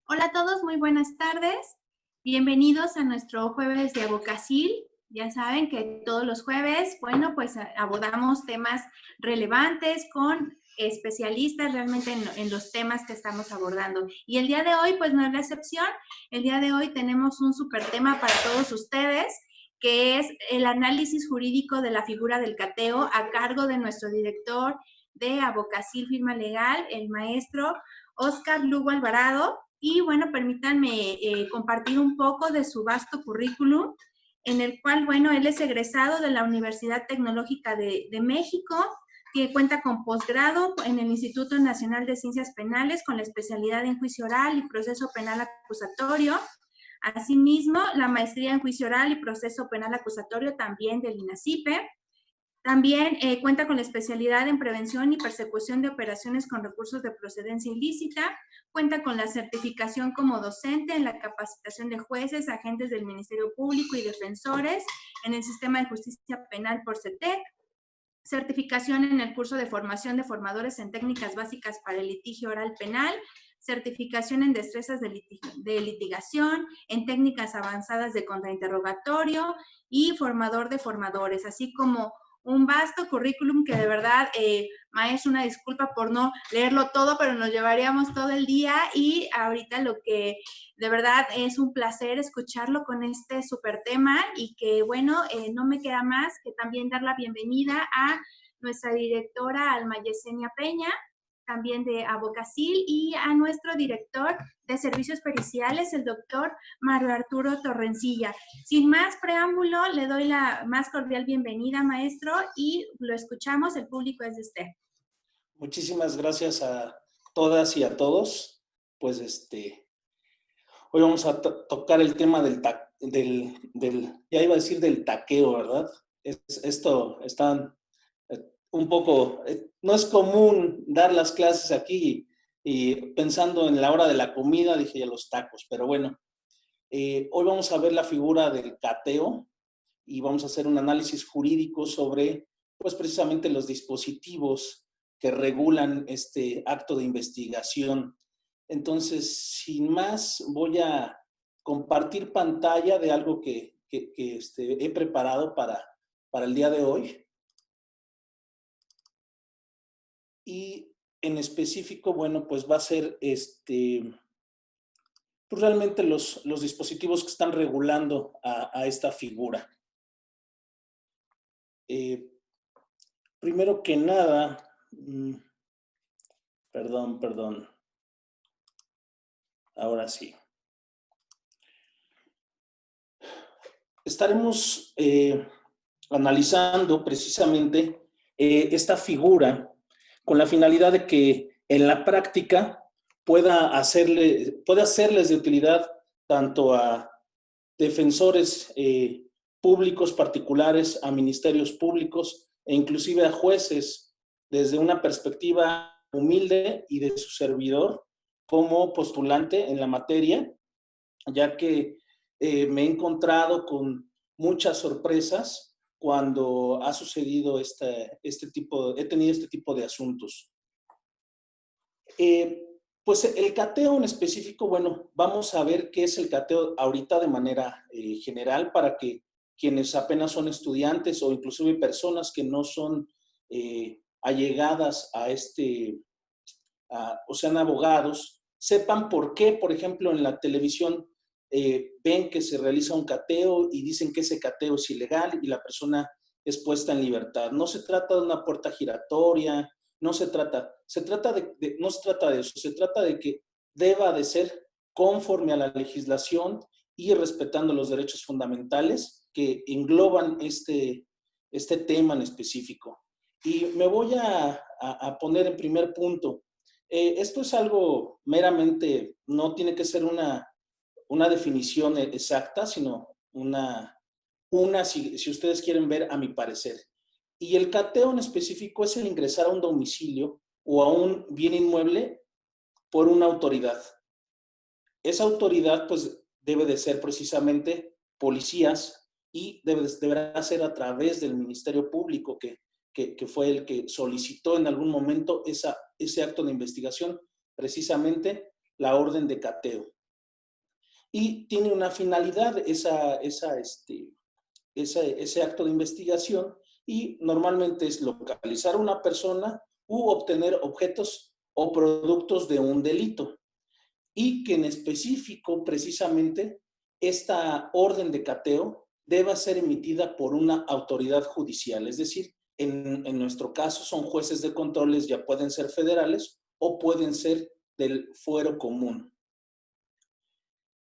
Hola a todos, muy buenas tardes. Bienvenidos a nuestro jueves de Abocacil. Ya saben que todos los jueves, bueno, pues abordamos temas relevantes con especialistas realmente en los temas que estamos abordando. Y el día de hoy, pues no es la excepción. El día de hoy tenemos un súper tema para todos ustedes, que es el análisis jurídico de la figura del cateo a cargo de nuestro director de Abocacil Firma Legal, el maestro Oscar Lugo Alvarado. Y bueno, permítanme compartir un poco de su vasto currículum, en el cual, bueno, él es egresado de la Universidad Tecnológica de México, que cuenta con posgrado en el Instituto Nacional de Ciencias Penales con la especialidad en juicio oral y proceso penal acusatorio. Asimismo, la maestría en juicio oral y proceso penal acusatorio también del INACIPE. También cuenta con la especialidad en prevención y persecución de operaciones con recursos de procedencia ilícita. Cuenta con la certificación como docente en la capacitación de jueces, agentes del Ministerio Público y defensores en el sistema de justicia penal por CETEC. Certificación en el curso de formación de formadores en técnicas básicas para el litigio oral penal. Certificación en destrezas de litigación, en técnicas avanzadas de contrainterrogatorio y formador de formadores, así como un vasto currículum que de verdad, maestro, una disculpa por no leerlo todo, pero nos llevaríamos todo el día y ahorita lo que de verdad es un placer escucharlo con este súper tema y que bueno, no me queda más que también dar la bienvenida a nuestra directora Alma Yesenia Peña, también de Abocacil, y a nuestro director de Servicios Periciales, el doctor Mario Arturo Torrencilla. Sin más preámbulo, le doy la más cordial bienvenida, maestro, y lo escuchamos, el público es de usted. Muchísimas gracias a todas y a todos. Pues hoy vamos a tocar el tema ya iba a decir del taqueo, ¿verdad? Esto está un poco, no es común dar las clases aquí y pensando en la hora de la comida, dije ya los tacos, pero bueno, hoy vamos a ver la figura del cateo y vamos a hacer un análisis jurídico sobre, pues precisamente los dispositivos que regulan este acto de investigación. Entonces, sin más, voy a compartir pantalla de algo que he preparado para el día de hoy. y en específico, bueno, pues va a ser pues realmente los dispositivos que están regulando a esta figura. Primero que nada, perdón, ahora sí. Estaremos analizando precisamente esta figura con la finalidad de que en la práctica pueda hacerles de utilidad tanto a defensores públicos particulares, a ministerios públicos e inclusive a jueces desde una perspectiva humilde y de su servidor como postulante en la materia, ya que me he encontrado con muchas sorpresas cuando ha sucedido he tenido este tipo de asuntos. Pues el cateo en específico, bueno, vamos a ver qué es el cateo ahorita de manera general para que quienes apenas son estudiantes o inclusive personas que no son allegadas o sean abogados, sepan por qué, por ejemplo, en la televisión ven que se realiza un cateo y dicen que ese cateo es ilegal y la persona es puesta en libertad. No se trata de una puerta giratoria, no se trata de eso, se trata de que deba de ser conforme a la legislación y respetando los derechos fundamentales que engloban este tema en específico. Y me voy a poner en primer punto. Esto es algo meramente, no tiene que ser una definición exacta, sino si ustedes quieren ver, a mi parecer. Y el cateo en específico es el ingresar a un domicilio o a un bien inmueble por una autoridad. Esa autoridad, pues, debe de ser precisamente policías y deberá ser a través del Ministerio Público, que fue el que solicitó en algún momento ese acto de investigación, precisamente la orden de cateo. Y tiene una finalidad ese acto de investigación y normalmente es localizar a una persona u obtener objetos o productos de un delito. Y que en específico, precisamente, esta orden de cateo deba ser emitida por una autoridad judicial. Es decir, en nuestro caso son jueces de controles, ya pueden ser federales o pueden ser del fuero común.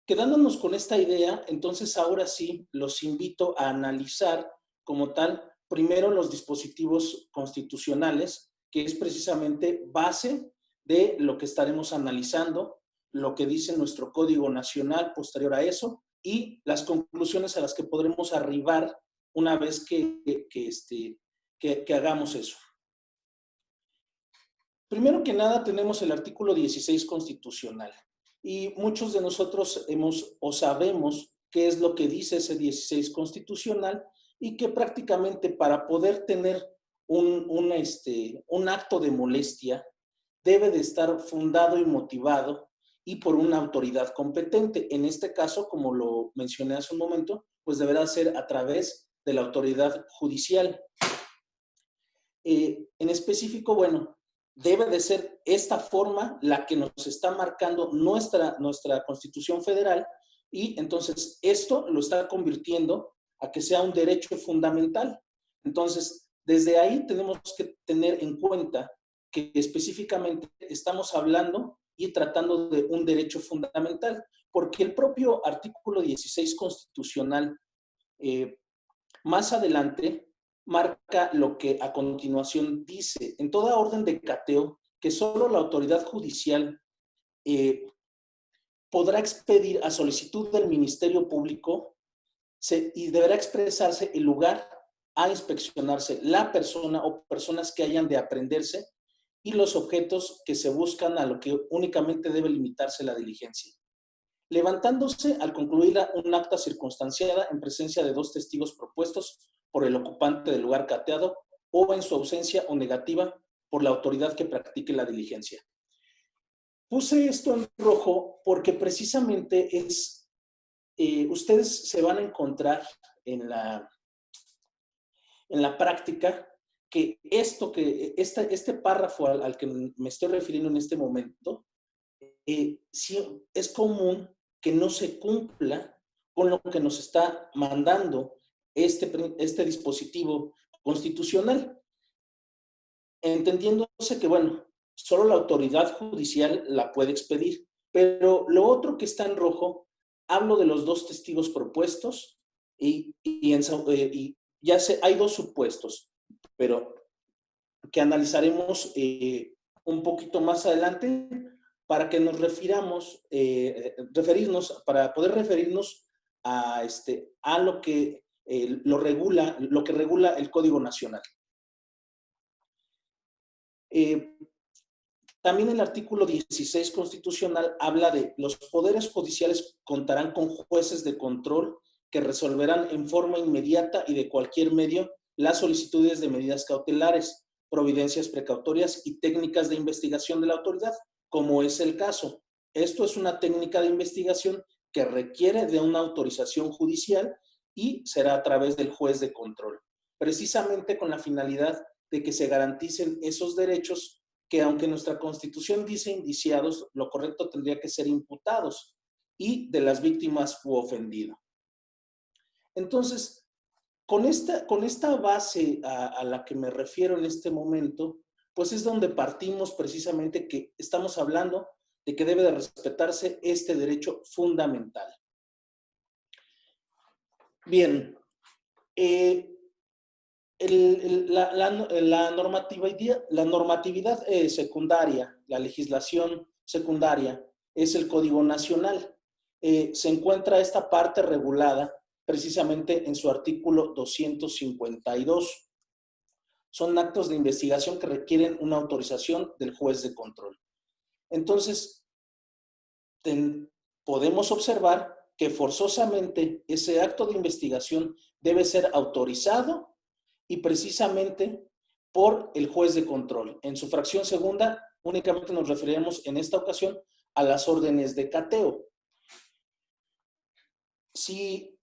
Quedándonos con esta idea, entonces ahora sí los invito a analizar como tal, primero los dispositivos constitucionales, que es precisamente base de lo que estaremos analizando, lo que dice nuestro Código Nacional posterior a eso y las conclusiones a las que podremos arribar una vez que hagamos eso. Primero que nada tenemos el artículo 16 constitucional. Y muchos de nosotros sabemos qué es lo que dice ese 16 constitucional y que prácticamente para poder tener un acto de molestia debe de estar fundado y motivado y por una autoridad competente. En este caso, como lo mencioné hace un momento, pues deberá ser a través de la autoridad judicial. En específico, bueno, debe de ser esta forma la que nos está marcando nuestra Constitución Federal y entonces esto lo está convirtiendo a que sea un derecho fundamental. Entonces, desde ahí tenemos que tener en cuenta que específicamente estamos hablando y tratando de un derecho fundamental, porque el propio artículo 16 constitucional más adelante marca lo que a continuación dice. En toda orden de cateo, que solo la autoridad judicial podrá expedir a solicitud del Ministerio Público y deberá expresarse el lugar a inspeccionarse, la persona o personas que hayan de aprehenderse y los objetos que se buscan, a lo que únicamente debe limitarse la diligencia. Levantándose al concluir un acta circunstanciada en presencia de dos testigos propuestos por el ocupante del lugar cateado o en su ausencia o negativa por la autoridad que practique la diligencia. Puse esto en rojo porque precisamente ustedes se van a encontrar en la práctica que este párrafo al que me estoy refiriendo en este momento, sí, es común que no se cumpla con lo que nos está mandando este dispositivo constitucional, entendiéndose que, bueno, solo la autoridad judicial la puede expedir, pero lo otro que está en rojo, hablo de los dos testigos propuestos y ya sé, hay dos supuestos, pero que analizaremos un poquito más adelante para que nos para poder referirnos a lo que lo que regula el Código Nacional. También el artículo 16 constitucional habla de los poderes judiciales contarán con jueces de control que resolverán en forma inmediata y de cualquier medio las solicitudes de medidas cautelares, providencias precautorias y técnicas de investigación de la autoridad, como es el caso. Esto es una técnica de investigación que requiere de una autorización judicial y será a través del juez de control, precisamente con la finalidad de que se garanticen esos derechos que, aunque nuestra Constitución dice indiciados, lo correcto tendría que ser imputados, y de las víctimas u ofendido. Entonces, con esta base a la que me refiero en este momento, pues es donde partimos precisamente, que estamos hablando de que debe de respetarse este derecho fundamental. Bien, la normatividad secundaria, la legislación secundaria, es el Código Nacional. Se encuentra esta parte regulada precisamente en su artículo 252. Son actos de investigación que requieren una autorización del juez de control. Entonces, podemos observar que forzosamente ese acto de investigación debe ser autorizado y precisamente por el juez de control. En su fracción segunda, únicamente nos referiremos en esta ocasión a las órdenes de cateo. Si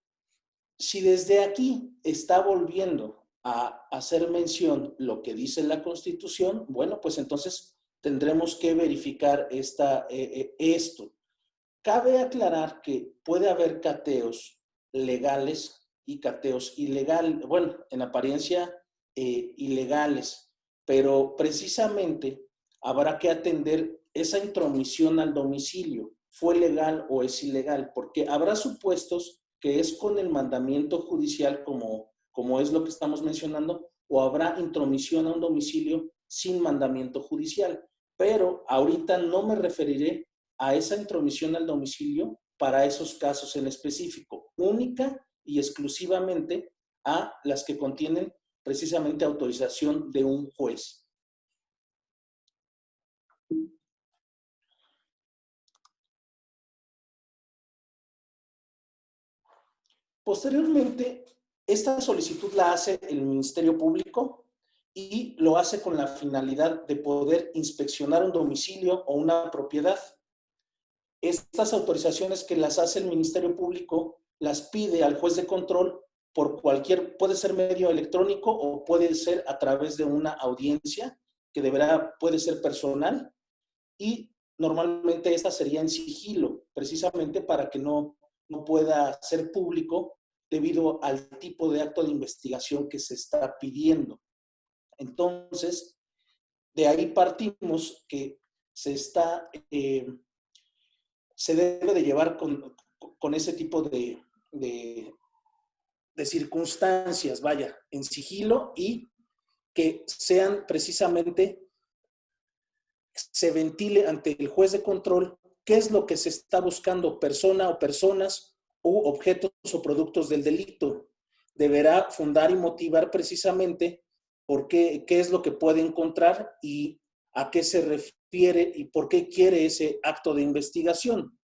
desde aquí está volviendo a hacer mención lo que dice la Constitución, bueno, pues entonces tendremos que verificar esto. Cabe aclarar que puede haber cateos legales y cateos ilegales, bueno, en apariencia ilegales, pero precisamente habrá que atender esa intromisión al domicilio, ¿fue legal o es ilegal? Porque habrá supuestos que es con el mandamiento judicial, como es lo que estamos mencionando, o habrá intromisión a un domicilio sin mandamiento judicial. Pero ahorita no me referiré a esa intromisión al domicilio para esos casos en específico, única y exclusivamente a las que contienen precisamente autorización de un juez. Posteriormente, esta solicitud la hace el Ministerio Público y lo hace con la finalidad de poder inspeccionar un domicilio o una propiedad. Estas autorizaciones que las hace el Ministerio Público las pide al juez de control por puede ser medio electrónico o puede ser a través de una audiencia que puede ser personal, y normalmente esta sería en sigilo, precisamente para que no pueda ser público debido al tipo de acto de investigación que se está pidiendo. Entonces, de ahí partimos que se debe de llevar con ese tipo de circunstancias, vaya, en sigilo, y que sean precisamente, se ventile ante el juez de control qué es lo que se está buscando, persona o personas u objetos o productos del delito. Deberá fundar y motivar precisamente qué es lo que puede encontrar y a qué se refiere y por qué quiere ese acto de investigación.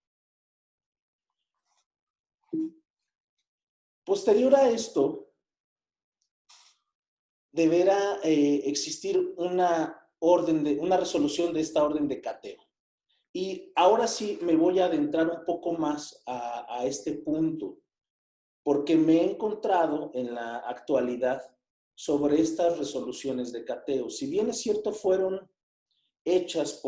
Posterior a esto, deberá existir una resolución de esta orden de cateo. Y ahora sí me voy a adentrar un poco más a este punto, porque me he encontrado en la actualidad sobre estas resoluciones de cateo. Si bien es cierto, fueron hechas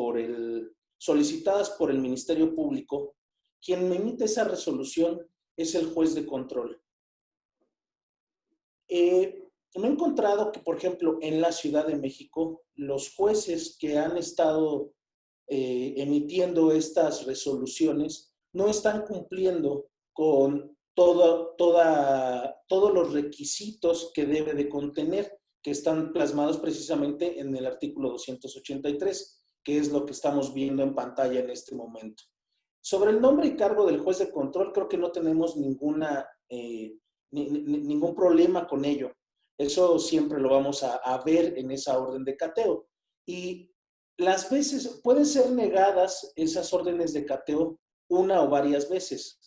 solicitadas por el Ministerio Público, quien emite esa resolución es el juez de control. Me he encontrado que, por ejemplo, en la Ciudad de México, los jueces que han estado emitiendo estas resoluciones no están cumpliendo con todos los requisitos que debe de contener, que están plasmados precisamente en el artículo 283, que es lo que estamos viendo en pantalla en este momento. Sobre el nombre y cargo del juez de control, creo que no tenemos ningún problema con ello. Eso siempre lo vamos a ver en esa orden de cateo. Y las veces pueden ser negadas esas órdenes de cateo una o varias veces.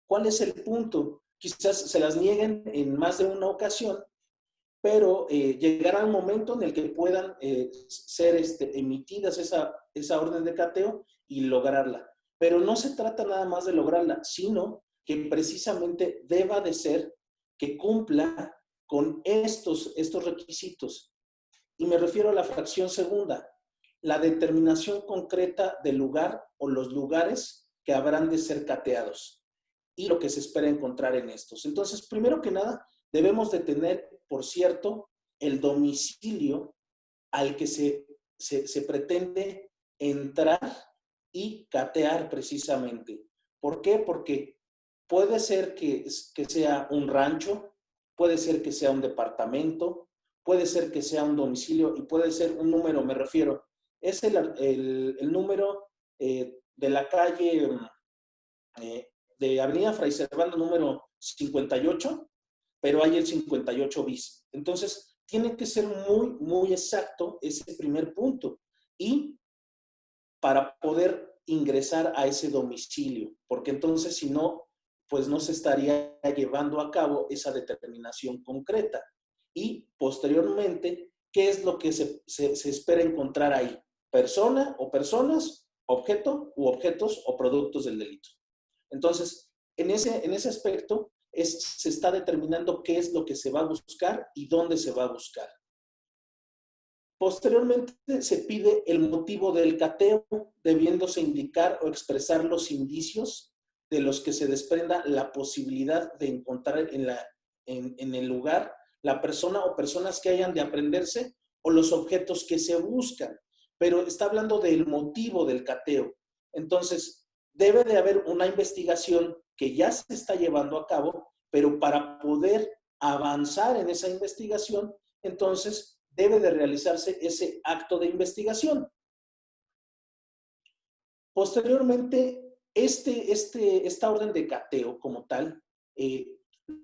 ¿Cuál es el punto? Quizás se las nieguen en más de una ocasión, pero llegará un momento en el que puedan ser emitidas esa orden de cateo y lograrla. Pero no se trata nada más de lograrla, sino que precisamente deba de ser que cumpla con estos requisitos. Y me refiero a la fracción segunda, la determinación concreta del lugar o los lugares que habrán de ser cateados y lo que se espera encontrar en estos. Entonces, primero que nada, debemos de tener, por cierto, el domicilio al que se pretende entrar y catear precisamente. ¿Por qué? Porque puede ser que sea un rancho, puede ser que sea un departamento, puede ser que sea un domicilio y puede ser un número, me refiero. Es el número de la calle de Avenida Fray Servando número 58, pero hay el 58 bis. Entonces, tiene que ser muy, muy exacto ese primer punto. Y para poder ingresar a ese domicilio, porque entonces si no, pues no se estaría llevando a cabo esa determinación concreta. Y posteriormente, ¿qué es lo que se espera encontrar ahí? Persona o personas, objeto u objetos o productos del delito. Entonces, en ese aspecto se está determinando qué es lo que se va a buscar y dónde se va a buscar. Posteriormente se pide el motivo del cateo, debiéndose indicar o expresar los indicios de los que se desprenda la posibilidad de encontrar en el lugar la persona o personas que hayan de aprenderse o los objetos que se buscan. Pero está hablando del motivo del cateo. Entonces, debe de haber una investigación que ya se está llevando a cabo, pero para poder avanzar en esa investigación, entonces debe de realizarse ese acto de investigación. Posteriormente, esta orden de cateo como tal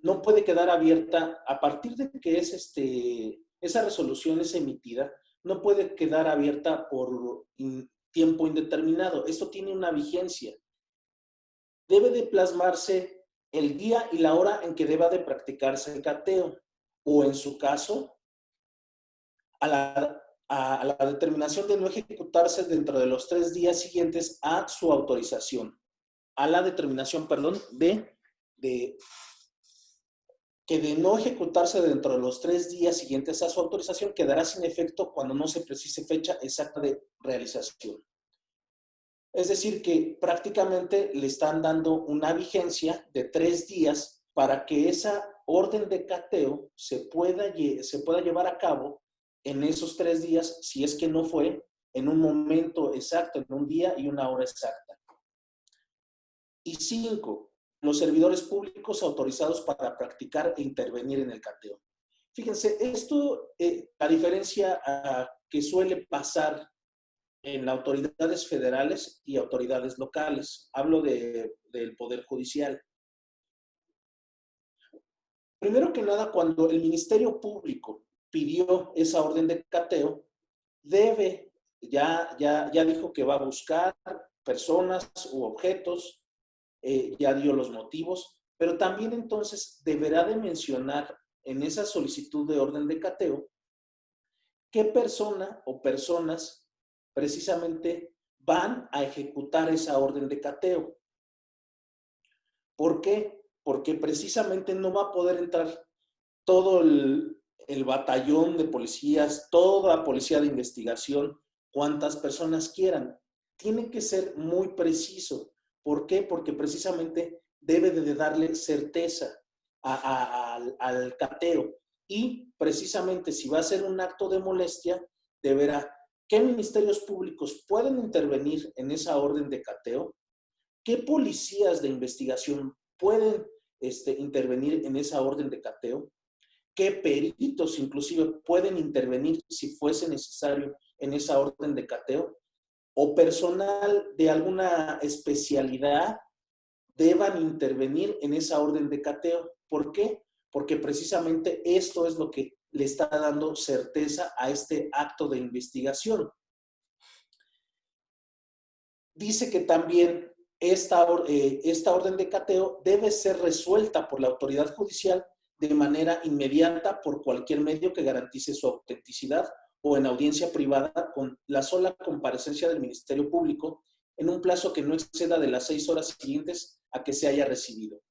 no puede quedar abierta a partir de que esa resolución es emitida, no puede quedar abierta por tiempo indeterminado. Esto tiene una vigencia. Debe de plasmarse el día y la hora en que deba de practicarse el cateo, o en su caso, a la determinación de no ejecutarse dentro de los 3 días siguientes a su autorización. A la determinación, perdón, que de no ejecutarse dentro de los 3 días siguientes a su autorización quedará sin efecto cuando no se precise fecha exacta de realización. Es decir, que prácticamente le están dando una vigencia de 3 días para que esa orden de cateo se pueda llevar a cabo en esos 3 días, si es que no fue en un momento exacto, en un día y una hora exacta. Y 5, los servidores públicos autorizados para practicar e intervenir en el cateo. Fíjense, esto, la diferencia que suele pasar en autoridades federales y autoridades locales. Hablo del Poder Judicial. Primero que nada, cuando el Ministerio Público pidió esa orden de cateo, ya dijo que va a buscar personas u objetos, ya dio los motivos, pero también entonces deberá de mencionar en esa solicitud de orden de cateo qué persona o personas precisamente van a ejecutar esa orden de cateo. ¿Por qué? Porque precisamente no va a poder entrar todo el batallón de policías, toda policía de investigación, cuantas personas quieran. Tiene que ser muy preciso. ¿Por qué? Porque precisamente debe de darle certeza al cateo. Y precisamente si va a ser un acto de molestia, deberá, ¿qué ministerios públicos pueden intervenir en esa orden de cateo? ¿Qué policías de investigación pueden intervenir en esa orden de cateo? ¿Qué peritos inclusive pueden intervenir si fuese necesario en esa orden de cateo? ¿O personal de alguna especialidad deban intervenir en esa orden de cateo? ¿Por qué? Porque precisamente esto es lo que le está dando certeza a este acto de investigación. Dice que también esta orden de cateo debe ser resuelta por la autoridad judicial de manera inmediata por cualquier medio que garantice su autenticidad o en audiencia privada con la sola comparecencia del Ministerio Público en un plazo que no exceda de las 6 horas siguientes a que se haya recibido.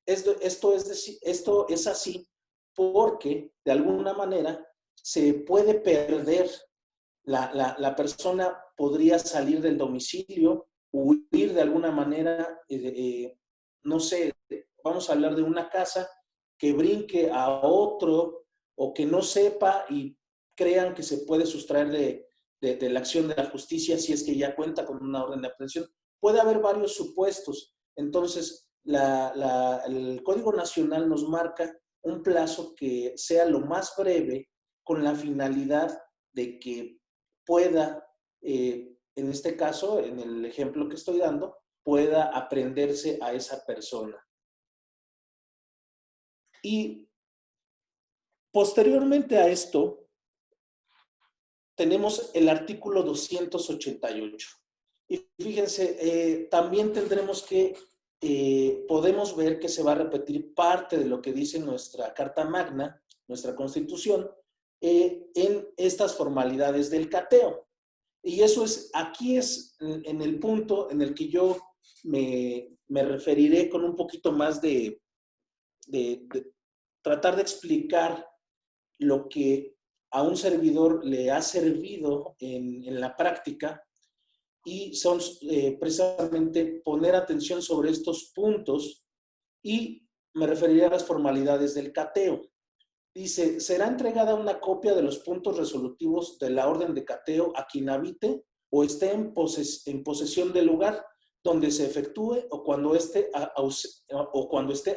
Esto es así porque de alguna manera se puede perder la persona podría salir del domicilio, huir de alguna manera, no sé, vamos a hablar de una casa, que brinque a otro o que no sepa y crean que se puede sustraer de la acción de la justicia si es que ya cuenta con una orden de aprehensión. Puede haber varios supuestos. Entonces, el Código Nacional nos marca un plazo que sea lo más breve con la finalidad de que pueda, en este caso, en el ejemplo que estoy dando, pueda aprenderse a esa persona. Y posteriormente a esto, tenemos el artículo 288. Y fíjense, también tendremos que, podemos ver que se va a repetir parte de lo que dice nuestra Carta Magna, nuestra Constitución, en estas formalidades del cateo. Y eso es, aquí es en el punto en el que yo me referiré con un poquito más de tratar de explicar lo que a un servidor le ha servido en la práctica y son precisamente poner atención sobre estos puntos y me referiré a las formalidades del cateo. Dice, será entregada una copia de los puntos resolutivos de la orden de cateo a quien habite o esté en posesión del lugar donde se efectúe o cuando esté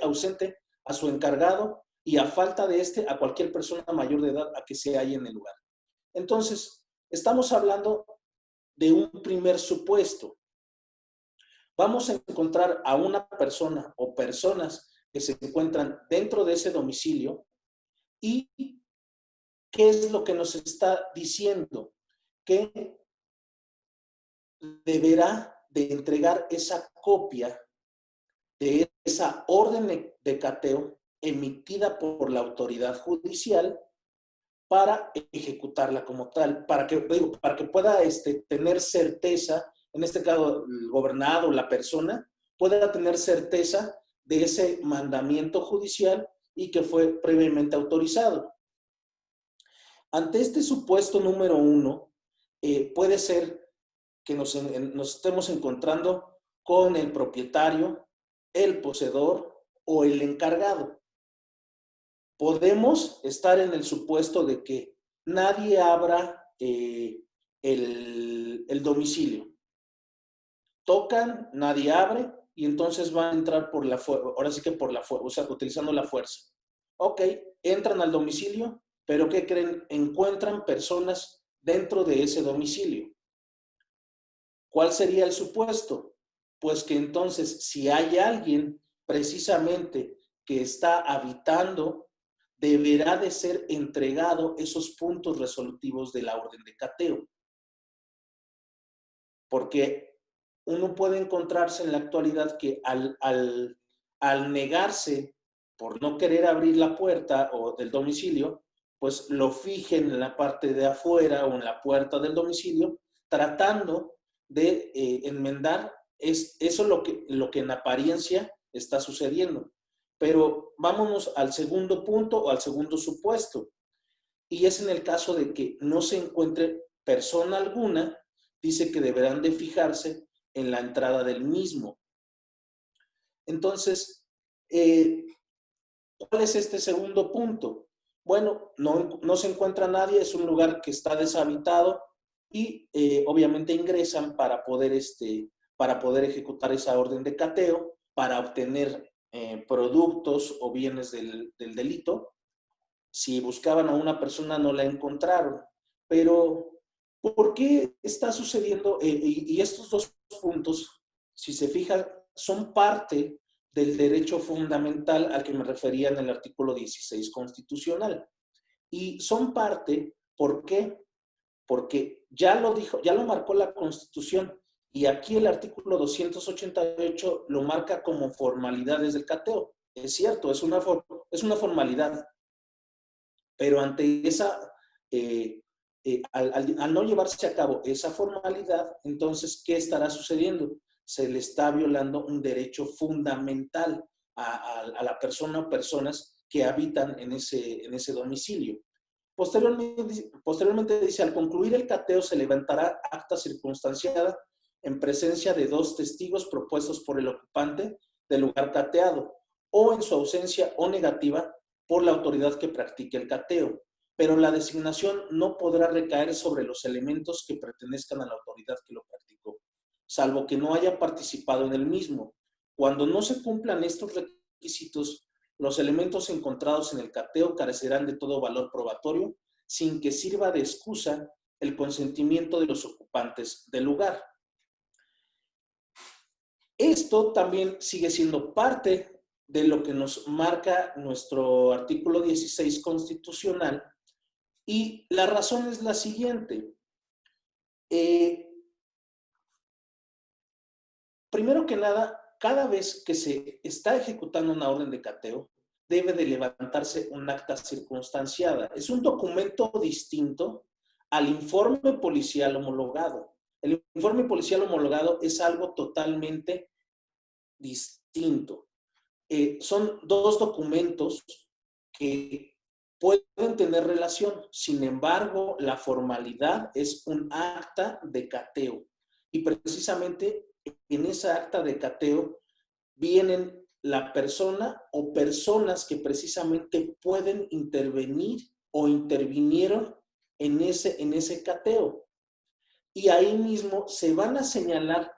ausente a su encargado y a falta de este a cualquier persona mayor de edad a que se halle en el lugar. Entonces, estamos hablando de un primer supuesto. Vamos a encontrar a una persona o personas que se encuentran dentro de ese domicilio. ¿Y qué es lo que nos está diciendo? Que deberá de entregar esa copia de esa orden de cateo emitida por la autoridad judicial para ejecutarla como tal, para que pueda tener certeza, en este caso el gobernado, la persona, pueda tener certeza de ese mandamiento judicial y que fue previamente autorizado. Ante este supuesto número 1, puede ser que nos estemos encontrando con el propietario, el poseedor o el encargado. Podemos estar en el supuesto de que nadie abra el domicilio. Tocan, nadie abre y entonces van a entrar por la fuerza, ahora sí que por la fuerza, o sea, utilizando la fuerza. Ok, entran al domicilio, pero ¿qué creen? Encuentran personas dentro de ese domicilio. ¿Cuál sería el supuesto? Pues que entonces, si hay alguien precisamente que está habitando, deberá de ser entregado esos puntos resolutivos de la orden de cateo. Porque uno puede encontrarse en la actualidad que al negarse por no querer abrir la puerta o del domicilio, pues lo fijen en la parte de afuera o en la puerta del domicilio, tratando de enmendar eso lo que en apariencia está sucediendo. Pero vámonos al segundo punto o al segundo supuesto. Y es en el caso de que no se encuentre persona alguna, dice que deberán de fijarse en la entrada del mismo. Entonces, ¿cuál es este segundo punto? Bueno, no se encuentra nadie, es un lugar que está deshabitado y obviamente ingresan para poder ejecutar esa orden de cateo, para obtener productos o bienes del delito. Si buscaban a una persona no la encontraron, pero ¿por qué está sucediendo? Y estos dos puntos, si se fijan, son parte del derecho fundamental al que me refería en el artículo 16 constitucional. Y son parte, ¿por qué? Porque ya lo dijo, ya lo marcó la Constitución, y aquí el artículo 288 lo marca como formalidades del cateo. Es cierto, es una formalidad, pero ante esa, al no llevarse a cabo esa formalidad, entonces, ¿qué estará sucediendo? Se le está violando un derecho fundamental a la persona o personas que habitan en ese domicilio. Posteriormente dice, al concluir el cateo se levantará acta circunstanciada en presencia de 2 testigos propuestos por el ocupante del lugar cateado, o en su ausencia o negativa por la autoridad que practique el cateo, pero la designación no podrá recaer sobre los elementos que pertenezcan a la autoridad que lo practicó, salvo que no haya participado en el mismo. Cuando no se cumplan estos requisitos, los elementos encontrados en el cateo carecerán de todo valor probatorio, sin que sirva de excusa el consentimiento de los ocupantes del lugar. Esto también sigue siendo parte de lo que nos marca nuestro artículo 16 constitucional, y la razón es la siguiente. Primero que nada, cada vez que se está ejecutando una orden de cateo, debe de levantarse un acta circunstanciada. Es un documento distinto al informe policial homologado. El informe policial homologado es algo totalmente distinto. Son 2 documentos que pueden tener relación. Sin embargo, la formalidad es un acta de cateo. Y precisamente en esa acta de cateo vienen la persona o personas que precisamente pueden intervenir o intervinieron en ese cateo. Y ahí mismo se van a señalar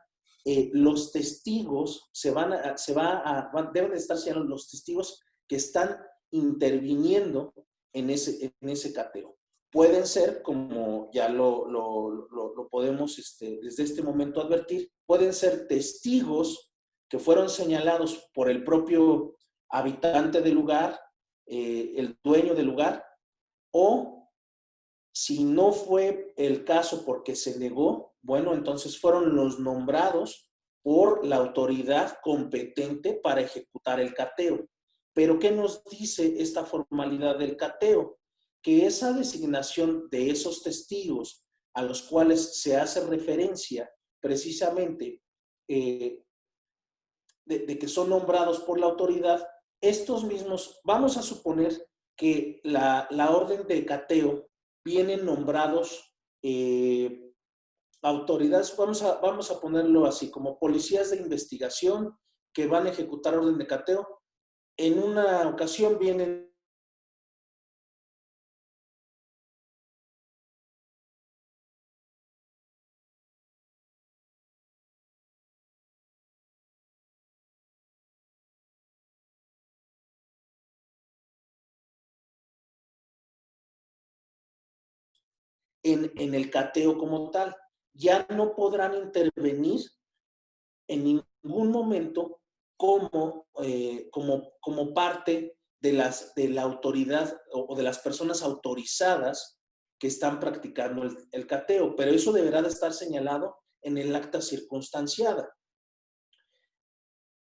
los testigos, deben de estar señalados los testigos que están interviniendo en ese cateo. Pueden ser, como ya lo podemos desde este momento advertir, pueden ser testigos que fueron señalados por el propio habitante del lugar, el dueño del lugar, o si no fue el caso porque se negó, bueno, entonces fueron los nombrados por la autoridad competente para ejecutar el cateo. Pero ¿qué nos dice esta formalidad del cateo? Que esa designación de esos testigos a los cuales se hace referencia precisamente de que son nombrados por la autoridad, estos mismos, vamos a suponer que la orden de cateo vienen nombrados autoridades, vamos a ponerlo así, como policías de investigación que van a ejecutar orden de cateo. En una ocasión vienen en el cateo como tal. Ya no podrán intervenir en ningún momento como parte de la autoridad o de las personas autorizadas que están practicando el cateo, pero eso deberá de estar señalado en el acta circunstanciada.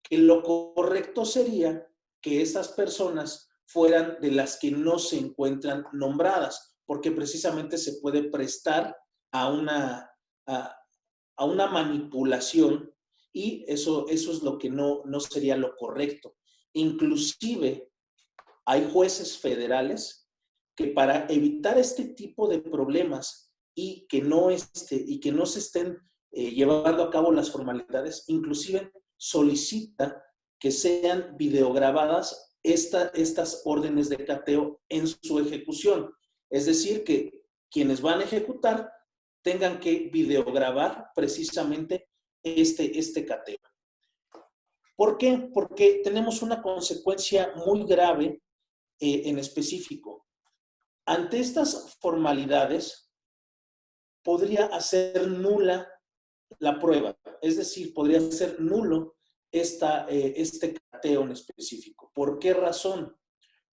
Que lo correcto sería que estas personas fueran de las que no se encuentran nombradas, porque precisamente se puede prestar a una manipulación, y eso es lo que no sería lo correcto. Inclusive hay jueces federales que para evitar este tipo de problemas y que no se estén llevando a cabo las formalidades, inclusive solicita que sean videograbadas estas órdenes de cateo en su ejecución. Es decir, que quienes van a ejecutar tengan que videograbar precisamente este cateo. ¿Por qué? Porque tenemos una consecuencia muy grave en específico. Ante estas formalidades, podría hacer nula la prueba, es decir, podría ser nulo este cateo en específico. ¿Por qué razón?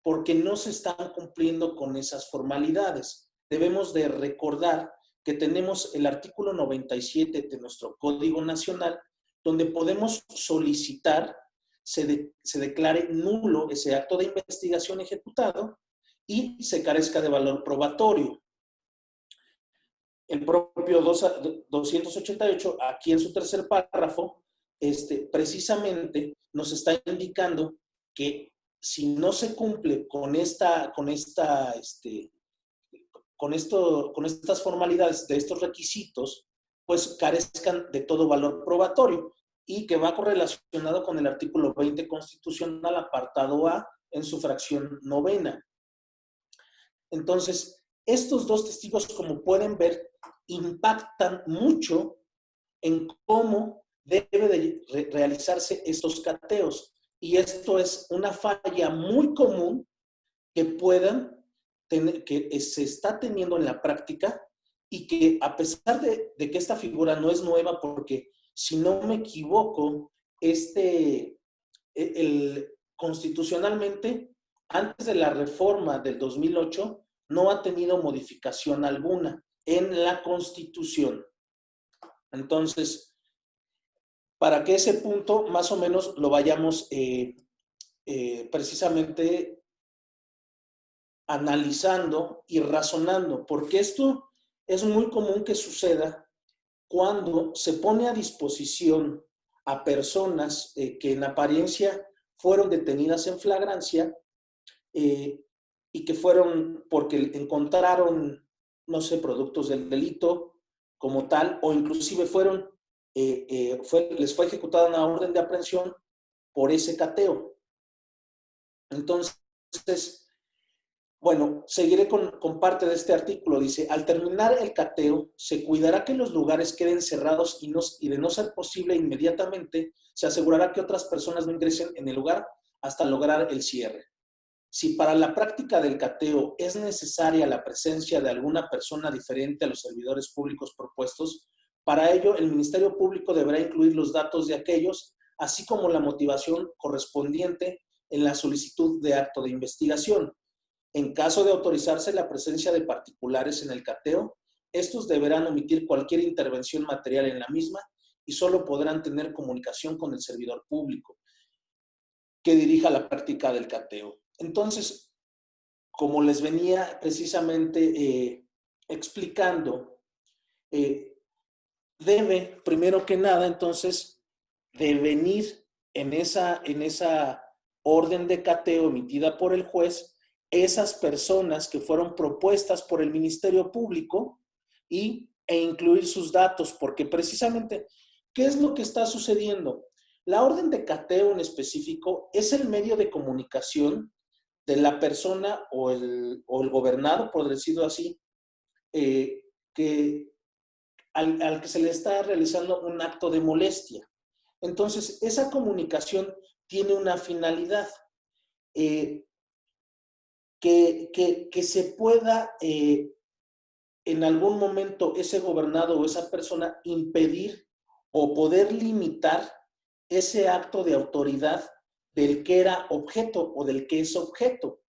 Porque no se están cumpliendo con esas formalidades. Debemos de recordar que tenemos el artículo 97 de nuestro Código Nacional, donde podemos solicitar se declare nulo ese acto de investigación ejecutado y se carezca de valor probatorio. El propio 288, aquí en su tercer párrafo, precisamente nos está indicando que si no se cumple con estas formalidades de estos requisitos, pues carezcan de todo valor probatorio y que va correlacionado con el artículo 20 constitucional, apartado A, en su fracción novena. Entonces, estos dos testigos, como pueden ver, impactan mucho en cómo debe de realizarse estos cateos. Y esto es una falla muy común que que se está teniendo en la práctica y que a pesar de que esta figura no es nueva, porque si no me equivoco, constitucionalmente, antes de la reforma del 2008, no ha tenido modificación alguna en la Constitución. Entonces, para que ese punto más o menos lo vayamos precisamente analizando y razonando, porque esto es muy común que suceda cuando se pone a disposición a personas que en apariencia fueron detenidas en flagrancia y que fueron porque encontraron, no sé, productos del delito como tal, o inclusive les fue ejecutada una orden de aprehensión por ese cateo. Entonces, bueno, seguiré con parte de este artículo. Dice, al terminar el cateo, se cuidará que los lugares queden cerrados y de no ser posible inmediatamente, se asegurará que otras personas no ingresen en el lugar hasta lograr el cierre. Si para la práctica del cateo es necesaria la presencia de alguna persona diferente a los servidores públicos propuestos, para ello el Ministerio Público deberá incluir los datos de aquellos, así como la motivación correspondiente en la solicitud de acto de investigación. En caso de autorizarse la presencia de particulares en el cateo, estos deberán omitir cualquier intervención material en la misma y solo podrán tener comunicación con el servidor público que dirija la práctica del cateo. Entonces, como les venía precisamente explicando, debe, primero que nada, entonces, de venir en esa orden de cateo emitida por el juez, esas personas que fueron propuestas por el Ministerio Público e incluir sus datos, porque precisamente, ¿qué es lo que está sucediendo? La orden de cateo en específico es el medio de comunicación de la persona o el gobernado, por decirlo así, al que se le está realizando un acto de molestia. Entonces, esa comunicación tiene una finalidad, que se pueda en algún momento ese gobernado o esa persona impedir o poder limitar ese acto de autoridad del que era objeto o del que es objeto,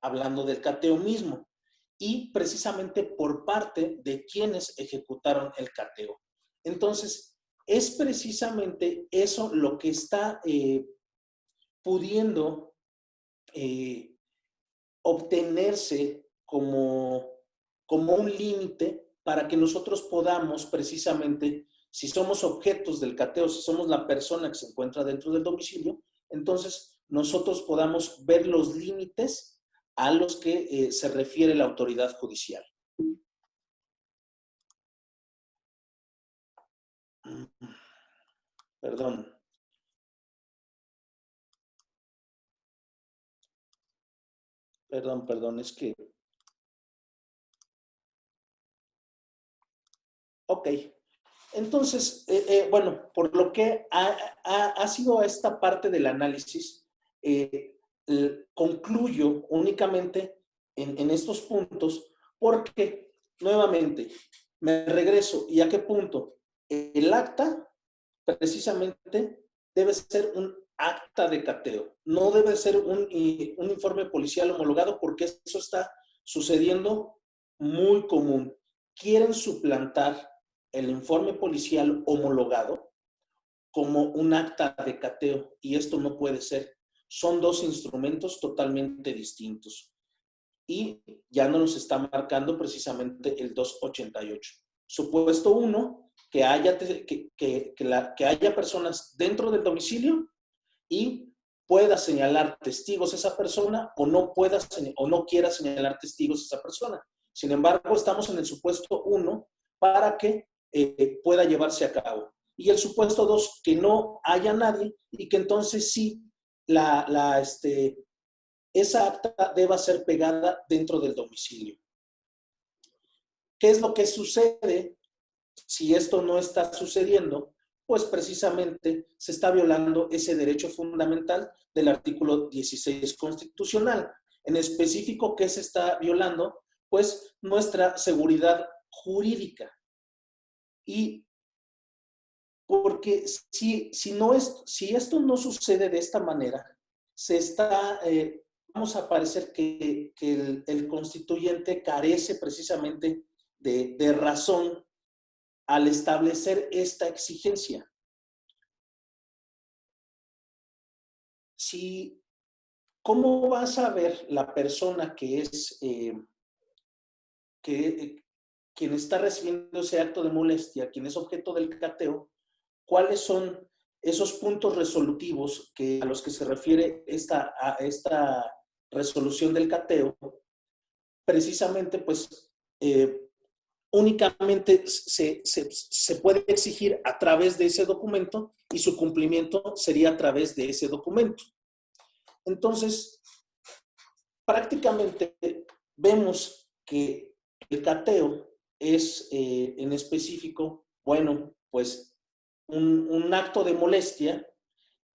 hablando del cateo mismo, y precisamente por parte de quienes ejecutaron el cateo. Entonces, es precisamente eso lo que está pudiendo obtenerse como un límite para que nosotros podamos precisamente, si somos objetos del cateo, si somos la persona que se encuentra dentro del domicilio, entonces nosotros podamos ver los límites a los que se refiere la autoridad judicial. Perdón. Perdón, es que... Ok. Entonces, bueno, por lo que ha sido esta parte del análisis, concluyo únicamente en estos puntos porque, nuevamente, me regreso. ¿Y a qué punto? El acta, precisamente, debe ser un acta de cateo. No debe ser un informe policial homologado porque eso está sucediendo muy común. Quieren suplantar el informe policial homologado como un acta de cateo y esto no puede ser. Son dos instrumentos totalmente distintos y ya no nos está marcando precisamente el 288. Supuesto 1, que haya personas dentro del domicilio y pueda señalar testigos esa persona o no quiera señalar testigos esa persona. Sin embargo, estamos en el supuesto 1 para que pueda llevarse a cabo. Y el supuesto 2, que no haya nadie y que entonces sí esa acta deba ser pegada dentro del domicilio. ¿Qué es lo que sucede si esto no está sucediendo? Pues precisamente se está violando ese derecho fundamental del artículo 16 constitucional. En específico, ¿qué se está violando? Pues nuestra seguridad jurídica. Y porque si esto no sucede de esta manera, vamos a parecer que el constituyente carece precisamente de razón al establecer esta exigencia. ¿Cómo va a saber la persona que es quien está recibiendo ese acto de molestia, quien es objeto del cateo, cuáles son esos puntos resolutivos a los que se refiere esta resolución del cateo? Precisamente, pues, únicamente se puede exigir a través de ese documento y su cumplimiento sería a través de ese documento. Entonces, prácticamente vemos que el cateo es en específico, bueno, pues un acto de molestia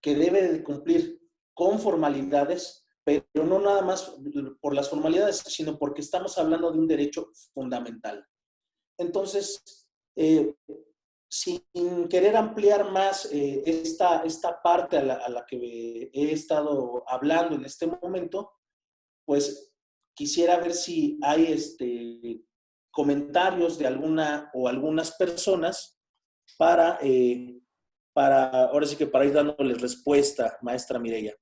que debe de cumplir con formalidades, pero no nada más por las formalidades, sino porque estamos hablando de un derecho fundamental. Entonces, sin querer ampliar más esta parte a la que he estado hablando en este momento, pues quisiera ver si hay comentarios de alguna o algunas personas para ahora sí que para ir dándoles respuesta, maestra Mireya.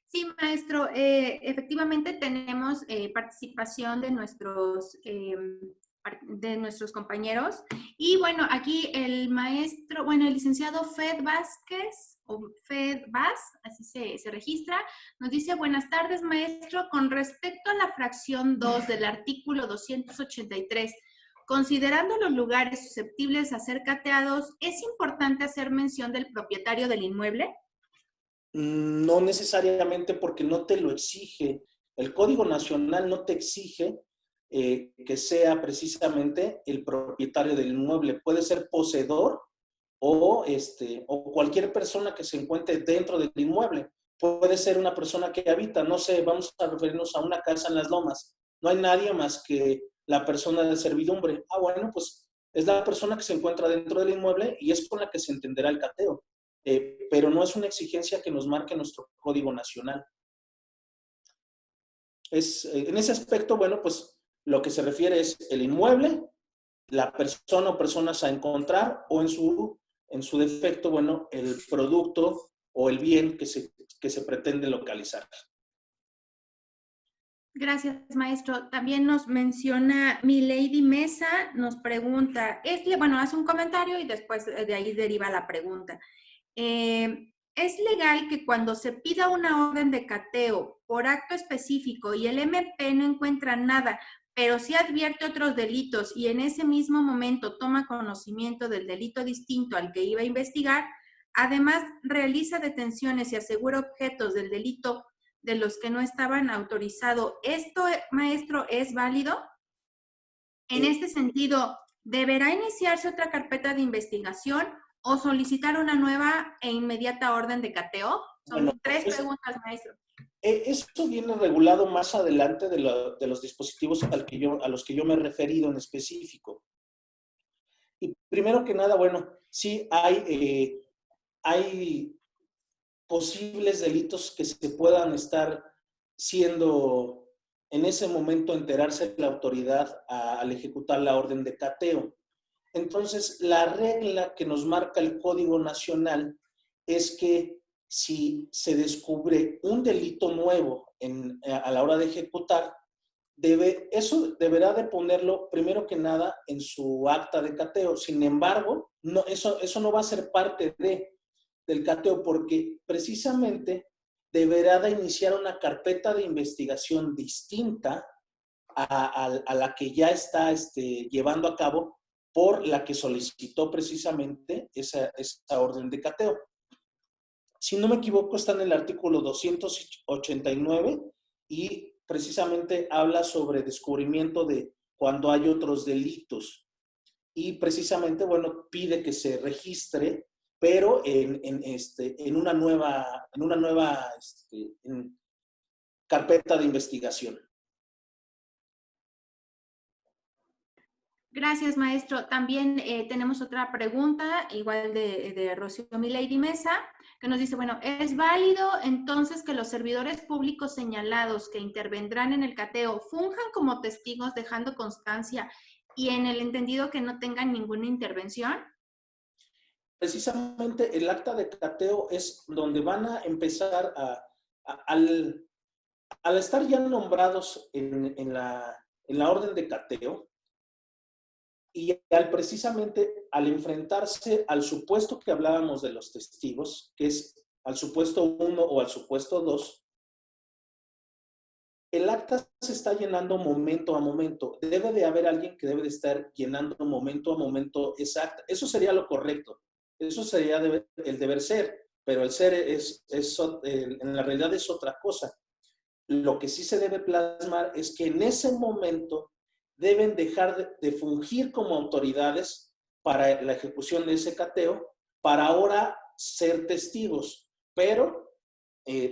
Sí, maestro, efectivamente tenemos participación de nuestros compañeros. Y bueno, aquí el maestro, bueno, el licenciado Fed Vázquez, o Fed Vaz, así se registra, nos dice: buenas tardes, maestro, con respecto a la fracción 2 del artículo 283, considerando los lugares susceptibles a ser cateados, ¿es importante hacer mención del propietario del inmueble? No necesariamente, porque no te lo exige. El Código Nacional no te exige que sea precisamente el propietario del inmueble. Puede ser poseedor o cualquier persona que se encuentre dentro del inmueble. Puede ser una persona que habita, no sé, vamos a referirnos a una casa en Las Lomas. No hay nadie más que la persona de servidumbre. Bueno, pues es la persona que se encuentra dentro del inmueble y es con la que se entenderá el cateo. Pero no es una exigencia que nos marque nuestro Código Nacional. En ese aspecto, bueno, pues lo que se refiere es el inmueble, la persona o personas a encontrar, o en su defecto, bueno, el producto o el bien que se pretende localizar. Gracias, maestro. También nos menciona Milady Mesa, nos pregunta, bueno, hace un comentario y después de ahí deriva la pregunta. ¿es legal que cuando se pida una orden de cateo por acto específico y el MP no encuentra nada, pero sí advierte otros delitos y en ese mismo momento toma conocimiento del delito distinto al que iba a investigar, además realiza detenciones y asegura objetos del delito de los que no estaban autorizados? ¿Esto, maestro, es válido? En Eh, este sentido, ¿deberá iniciarse otra carpeta de investigación o solicitar una nueva e inmediata orden de cateo? bueno, Son tres preguntas, maestro. esto viene regulado más adelante de los dispositivos a los que yo me he referido en específico. Y primero que nada, bueno, sí hay posibles delitos que se puedan estar siendo, en ese momento enterarse la autoridad al ejecutar la orden de cateo. Entonces, la regla que nos marca el Código Nacional es que si se descubre un delito nuevo a la hora de ejecutar, eso deberá de ponerlo primero que nada en su acta de cateo. Sin embargo, no, eso no va a ser parte del cateo porque precisamente deberá de iniciar una carpeta de investigación distinta a la que ya está llevando a cabo por la que solicitó precisamente esa orden de cateo. Si no me equivoco, está en el artículo 289 y precisamente habla sobre descubrimiento de cuando hay otros delitos. Y precisamente, bueno, pide que se registre, pero en una nueva carpeta de investigación. Gracias, maestro. También tenemos otra pregunta, igual de Rocío Milady Mesa, que nos dice, bueno, ¿es válido entonces que los servidores públicos señalados que intervendrán en el cateo funjan como testigos dejando constancia y en el entendido que no tengan ninguna intervención? Precisamente el acta de cateo es donde van a empezar al estar ya nombrados en la orden de cateo, y precisamente al enfrentarse al supuesto que hablábamos de los testigos, que es al supuesto 1 o al supuesto 2, el acta se está llenando momento a momento. Debe de haber alguien que debe de estar llenando momento a momento esa acta. Eso sería lo correcto. Eso sería el deber ser, pero el ser en la realidad es otra cosa. Lo que sí se debe plasmar es que en ese momento deben dejar de fungir como autoridades para la ejecución de ese cateo, para ahora ser testigos, pero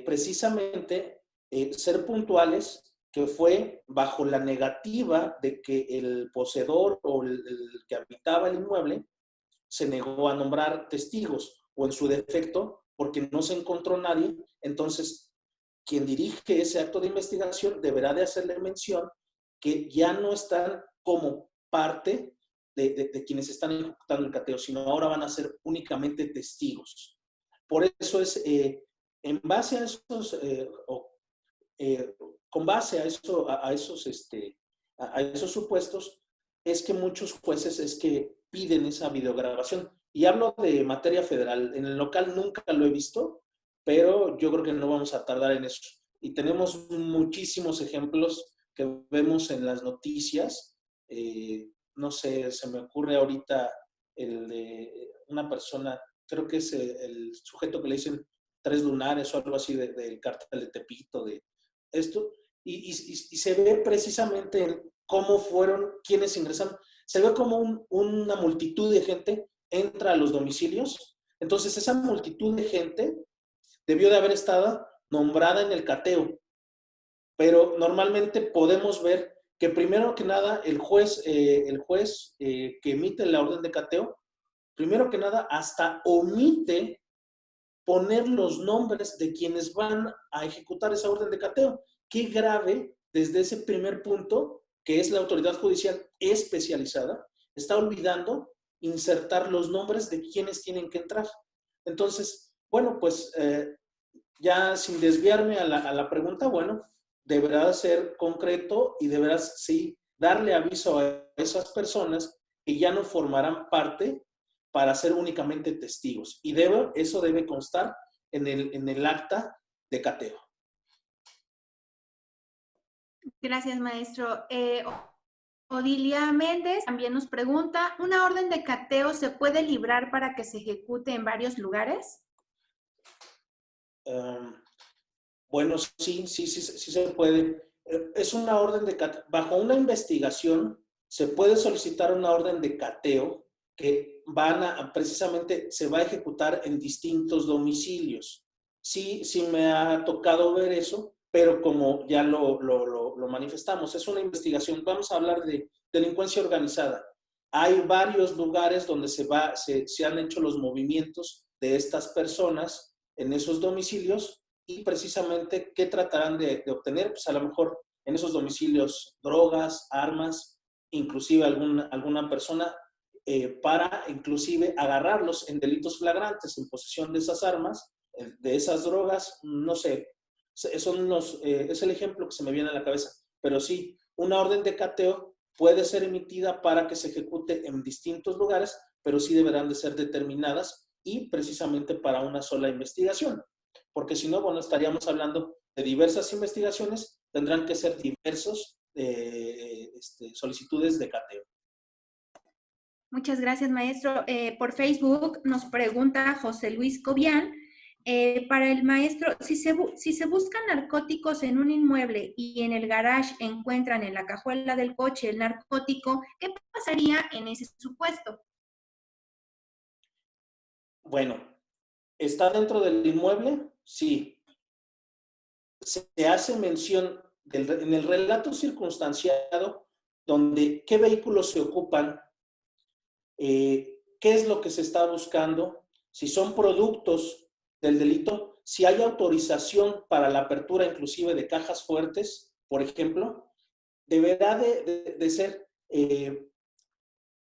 precisamente ser puntuales, que fue bajo la negativa de que el poseedor o el que habitaba el inmueble se negó a nombrar testigos, o en su defecto, porque no se encontró nadie. Entonces quien dirige ese acto de investigación deberá de hacerle mención que ya no están como parte de quienes están ejecutando el cateo, sino ahora van a ser únicamente testigos. Por eso es, en base a esos, con base a esos supuestos, es que muchos jueces es que piden esa videograbación. Y hablo de materia federal. En el local nunca lo he visto, pero yo creo que no vamos a tardar en eso. Y tenemos muchísimos ejemplos que vemos en las noticias. No sé, se me ocurre ahorita el de una persona, creo que es el sujeto que le dicen Tres Lunares o algo así del cártel de Tepito, de esto, y se ve precisamente cómo fueron quienes ingresaron. Se ve como una multitud de gente entra a los domicilios. Entonces, esa multitud de gente debió de haber estado nombrada en el cateo. Pero normalmente podemos ver que primero que nada el juez que emite la orden de cateo, primero que nada hasta omite poner los nombres de quienes van a ejecutar esa orden de cateo. Qué grave desde ese primer punto, que es la autoridad judicial especializada, está olvidando insertar los nombres de quienes tienen que entrar. Entonces, bueno, pues ya sin desviarme a la pregunta, bueno, deberá ser concreto y deberás, sí, darle aviso a esas personas que ya no formarán parte para ser únicamente testigos. Y eso debe constar en el acta de cateo. Gracias, maestro. Odilia Méndez también nos pregunta, ¿una orden de cateo se puede librar para que se ejecute en varios lugares? Bueno, sí se puede. Es una orden de cateo. Bajo una investigación se puede solicitar una orden de cateo que precisamente se va a ejecutar en distintos domicilios. Sí me ha tocado ver eso, pero como ya lo manifestamos, es una investigación. Vamos a hablar de delincuencia organizada. Hay varios lugares donde se han hecho los movimientos de estas personas en esos domicilios y precisamente, ¿qué tratarán de obtener? Pues a lo mejor en esos domicilios drogas, armas, inclusive alguna persona para inclusive agarrarlos en delitos flagrantes, en posesión de esas armas, de esas drogas, no sé, es el ejemplo que se me viene a la cabeza, pero sí, una orden de cateo puede ser emitida para que se ejecute en distintos lugares, pero sí deberán de ser determinadas y precisamente para una sola investigación, porque si no, bueno, estaríamos hablando de diversas investigaciones, tendrán que ser diversos solicitudes de cateo. Muchas gracias, maestro. Por Facebook nos pregunta José Luis Cobian, para el maestro, si se buscan narcóticos en un inmueble y en el garage encuentran en la cajuela del coche el narcótico, ¿qué pasaría en ese supuesto? Bueno, ¿está dentro del inmueble? Sí. Se hace mención en el relato circunstanciado donde qué vehículos se ocupan, qué es lo que se está buscando, si son productos del delito, si hay autorización para la apertura inclusive de cajas fuertes, por ejemplo, deberá de ser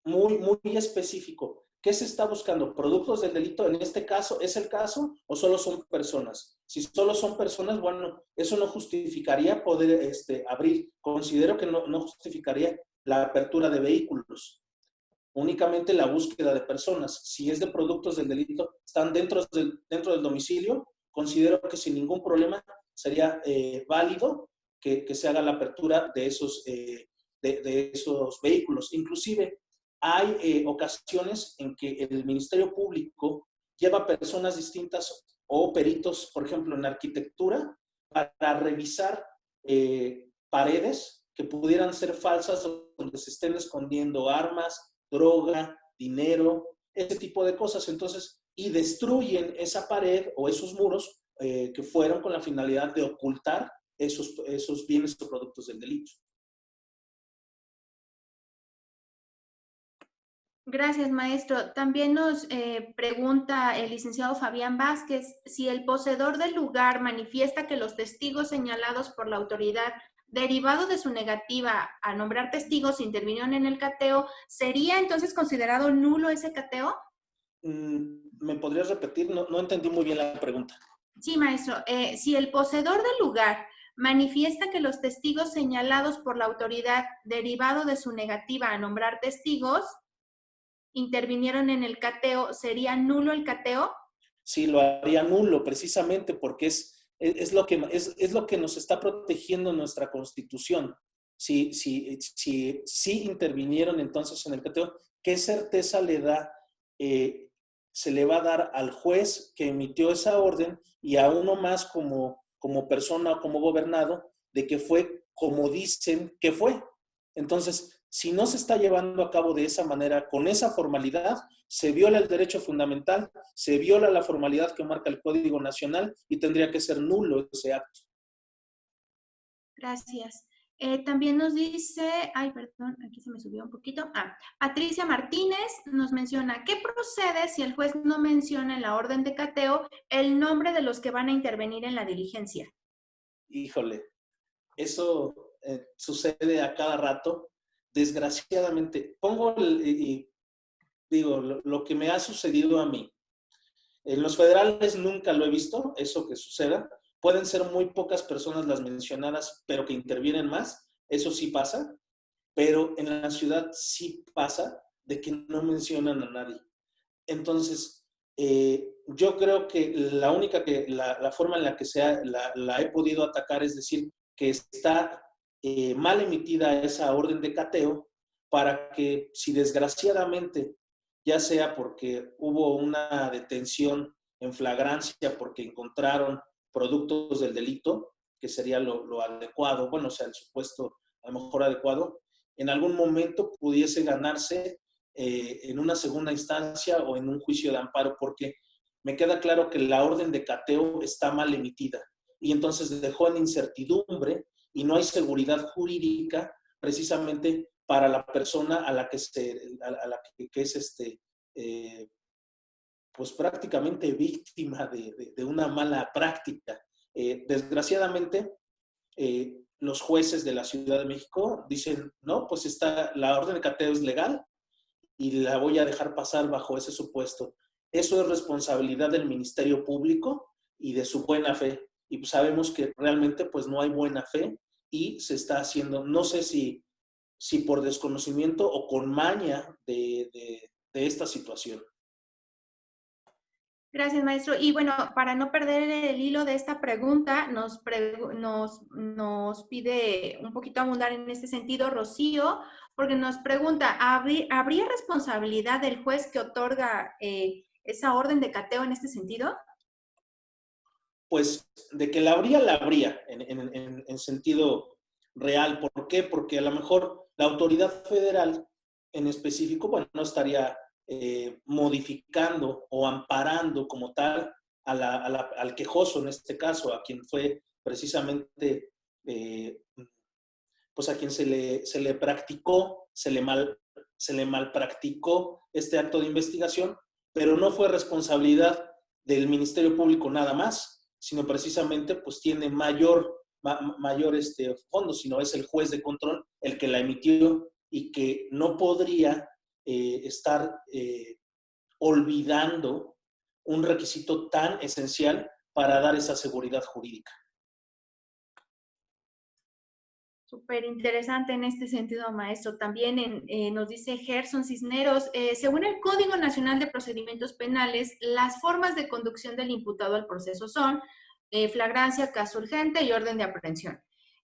muy específico. ¿Qué se está buscando? ¿Productos del delito? En este caso, ¿es el caso o solo son personas? Si solo son personas, bueno, eso no justificaría poder abrir. Considero que no justificaría la apertura de vehículos. Únicamente la búsqueda de personas. Si es de productos del delito, están dentro del domicilio, considero que sin ningún problema sería válido que se haga la apertura de esos vehículos. Inclusive, hay ocasiones en que el Ministerio Público lleva personas distintas o peritos, por ejemplo, en arquitectura, para revisar paredes que pudieran ser falsas donde se estén escondiendo armas, droga, dinero, ese tipo de cosas. Entonces, y destruyen esa pared o esos muros que fueron con la finalidad de ocultar esos bienes o productos del delito. Gracias, maestro. También nos pregunta el licenciado Fabián Vázquez si el poseedor del lugar manifiesta que los testigos señalados por la autoridad, derivado de su negativa a nombrar testigos, intervinieron en el cateo, ¿sería entonces considerado nulo ese cateo? ¿Me podrías repetir? No entendí muy bien la pregunta. Sí, maestro. Si el poseedor del lugar manifiesta que los testigos señalados por la autoridad, derivado de su negativa a nombrar testigos, intervinieron en el cateo, ¿sería nulo el cateo? Sí, lo haría nulo precisamente porque es lo que nos está protegiendo nuestra Constitución. Si intervinieron entonces en el cateo, ¿qué certeza se le va a dar al juez que emitió esa orden y a uno más como persona o como gobernado de que fue como dicen que fue? Entonces, si no se está llevando a cabo de esa manera, con esa formalidad, se viola el derecho fundamental, se viola la formalidad que marca el Código Nacional y tendría que ser nulo ese acto. Gracias. También nos dice, perdón, aquí se me subió un poquito. Patricia Martínez nos menciona, ¿qué procede si el juez no menciona en la orden de cateo el nombre de los que van a intervenir en la diligencia? Híjole, eso sucede a cada rato. Desgraciadamente, digo, lo que me ha sucedido a mí. En los federales nunca lo he visto, eso que suceda. Pueden ser muy pocas personas las mencionadas, pero que intervienen más. Eso sí pasa. Pero en la ciudad sí pasa de que no mencionan a nadie. Entonces, Yo creo que la forma en la que la he podido atacar es decir que está mal emitida esa orden de cateo para que si desgraciadamente, ya sea porque hubo una detención en flagrancia porque encontraron productos del delito, que sería lo adecuado, bueno, o sea, el supuesto a lo mejor adecuado, en algún momento pudiese ganarse en una segunda instancia o en un juicio de amparo, porque me queda claro que la orden de cateo está mal emitida y entonces dejó en incertidumbre y no hay seguridad jurídica precisamente para la persona a la que, que es pues prácticamente víctima de una mala práctica. Desgraciadamente, los jueces de la Ciudad de México dicen, no, pues la orden de cateo es legal y la voy a dejar pasar bajo ese supuesto. Eso es responsabilidad del Ministerio Público y de su buena fe. Y pues sabemos que realmente pues no hay buena fe y se está haciendo, no sé si por desconocimiento o con maña de esta situación. Gracias, maestro. Y bueno, para no perder el hilo de esta pregunta, nos pide un poquito abundar en este sentido, Rocío, porque nos pregunta, ¿habría responsabilidad del juez que otorga esa orden de cateo en este sentido? Pues de que la habría en sentido real. ¿Por qué? Porque a lo mejor la autoridad federal en específico, bueno, no estaría modificando o amparando como tal al quejoso en este caso, a quien fue precisamente, pues a quien se le practicó, se le mal practicó este acto de investigación, pero no fue responsabilidad del Ministerio Público nada más, sino precisamente pues tiene mayor fondo, sino es el juez de control el que la emitió y que no podría estar olvidando un requisito tan esencial para dar esa seguridad jurídica. Súper interesante en este sentido, maestro. También nos dice Gerson Cisneros, según el Código Nacional de Procedimientos Penales, las formas de conducción del imputado al proceso son flagrancia, caso urgente y orden de aprehensión.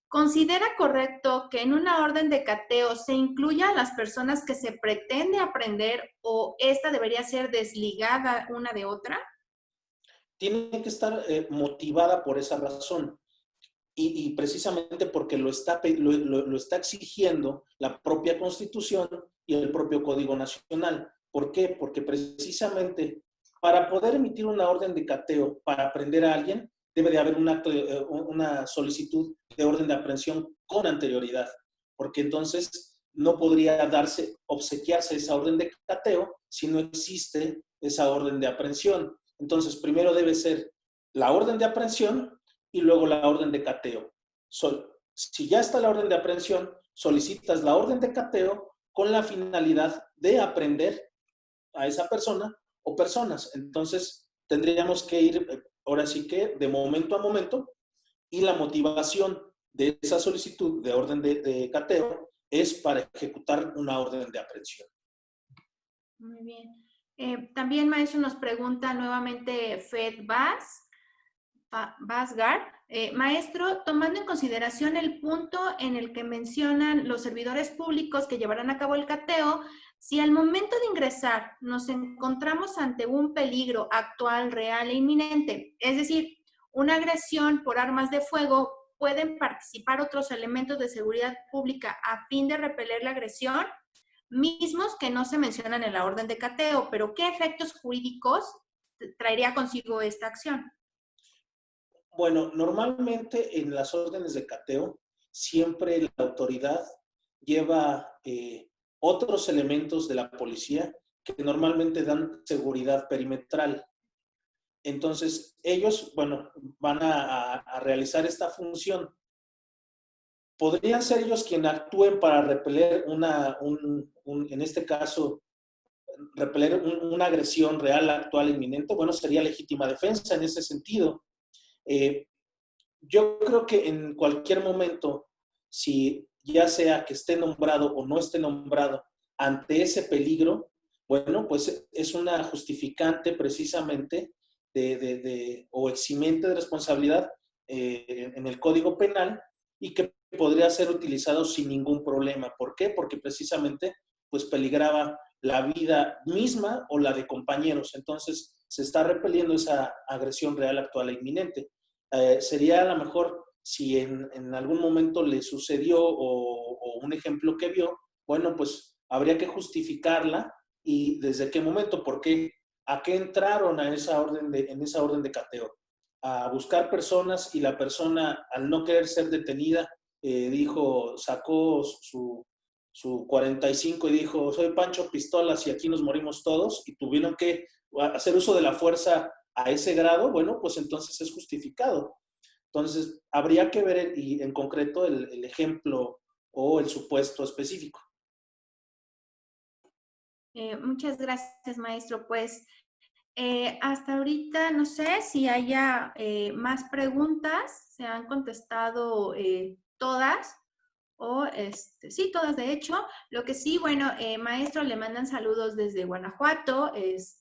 ¿Considera correcto que en una orden de cateo se incluya a las personas que se pretende aprender o esta debería ser desligada una de otra? Tiene que estar motivada por esa razón. Y precisamente porque lo está exigiendo la propia Constitución y el propio Código Nacional. ¿Por qué? Porque precisamente para poder emitir una orden de cateo para aprender a alguien, debe de haber una solicitud de orden de aprehensión con anterioridad, porque entonces no podría obsequiarse esa orden de cateo si no existe esa orden de aprehensión. Entonces, primero debe ser la orden de aprehensión y luego la orden de cateo. Si ya está la orden de aprehensión, solicitas la orden de cateo con la finalidad de aprender a esa persona o personas. Entonces, tendríamos que ir, ahora sí que, de momento a momento, y la motivación de esa solicitud de orden de cateo es para ejecutar una orden de aprehensión. Muy bien. También, maestro, nos pregunta nuevamente Fed Basgar. Maestro, tomando en consideración el punto en el que mencionan los servidores públicos que llevarán a cabo el cateo, si al momento de ingresar nos encontramos ante un peligro actual, real e inminente, es decir, una agresión por armas de fuego, ¿pueden participar otros elementos de seguridad pública a fin de repeler la agresión? Mismos que no se mencionan en la orden de cateo, pero ¿qué efectos jurídicos traería consigo esta acción? Bueno, normalmente en las órdenes de cateo, siempre la autoridad lleva otros elementos de la policía que normalmente dan seguridad perimetral. Entonces, ellos, bueno, van a realizar esta función. ¿Podrían ser ellos quienes actúen para repeler en este caso, repeler una agresión real, actual, inminente? Bueno, sería legítima defensa en ese sentido. Yo creo que en cualquier momento, si ya sea que esté nombrado o no esté nombrado ante ese peligro, bueno, pues es una justificante precisamente o eximente de responsabilidad en el Código Penal y que podría ser utilizado sin ningún problema. ¿Por qué? Porque precisamente pues peligraba la vida misma o la de compañeros. Entonces se está repeliendo esa agresión real, actual e inminente. Sería a lo mejor si en algún momento le sucedió o un ejemplo que vio, bueno, pues habría que justificarla y desde qué momento, por qué, a qué entraron en esa orden de cateo. A buscar personas y la persona, al no querer ser detenida, sacó su 45 y dijo, soy Pancho Pistolas y aquí nos morimos todos, y tuvieron que hacer uso de la fuerza a ese grado, bueno, pues entonces es justificado. Entonces, habría que ver y en concreto el ejemplo o el supuesto específico. Muchas gracias, maestro. Pues hasta ahorita no sé si haya más preguntas, se han contestado todas. Sí, todas de hecho. Lo que sí, bueno, maestro, le mandan saludos desde Guanajuato,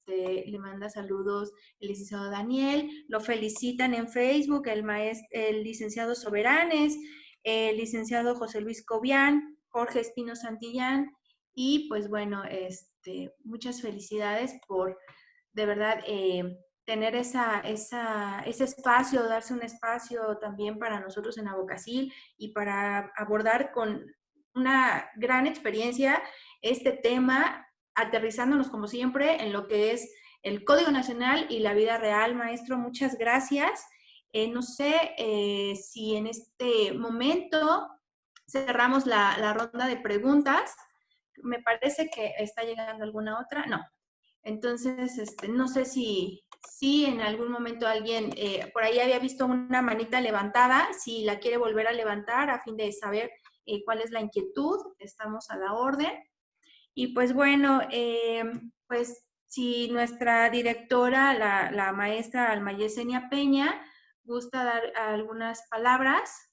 le manda saludos el licenciado Daniel, lo felicitan en Facebook el licenciado Soberanes, el licenciado José Luis Cobian, Jorge Espino Santillán, y pues bueno, muchas felicidades por de verdad tener ese espacio, darse un espacio también para nosotros en Abocacil y para abordar con una gran experiencia este tema, aterrizándonos como siempre en lo que es el Código Nacional y la vida real. Maestro, muchas gracias. No sé si en este momento cerramos la ronda de preguntas. Me parece que está llegando alguna otra. No. Entonces, no sé si en algún momento alguien por ahí había visto una manita levantada, si la quiere volver a levantar a fin de saber cuál es la inquietud, estamos a la orden. Y pues bueno, pues si nuestra directora, la maestra Alma Yesenia Peña, gusta dar algunas palabras.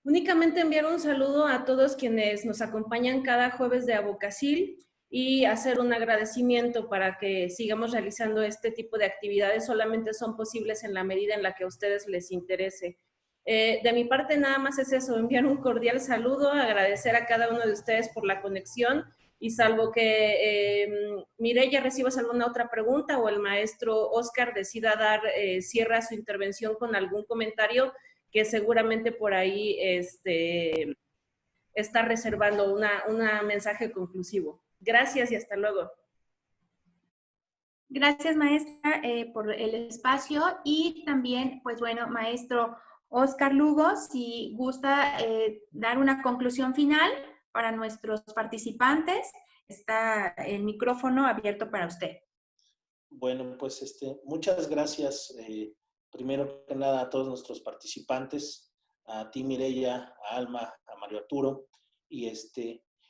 Únicamente enviar un saludo a todos quienes nos acompañan cada jueves de Abocacil y hacer un agradecimiento para que sigamos realizando este tipo de actividades. Solamente son posibles en la medida en la que a ustedes les interese. De mi parte nada más es eso, enviar un cordial saludo, agradecer a cada uno de ustedes por la conexión y salvo que Mireya recibas alguna otra pregunta o el maestro Oscar decida dar cierre a su intervención con algún comentario, que seguramente por ahí está reservando un mensaje conclusivo. Gracias y hasta luego. Gracias, maestra, por el espacio y también, pues bueno, maestro Oscar Lugo, si gusta dar una conclusión final para nuestros participantes, está el micrófono abierto para usted. Bueno, pues muchas gracias, primero que nada a todos nuestros participantes, a ti Mireya, a Alma, a Mario Arturo, y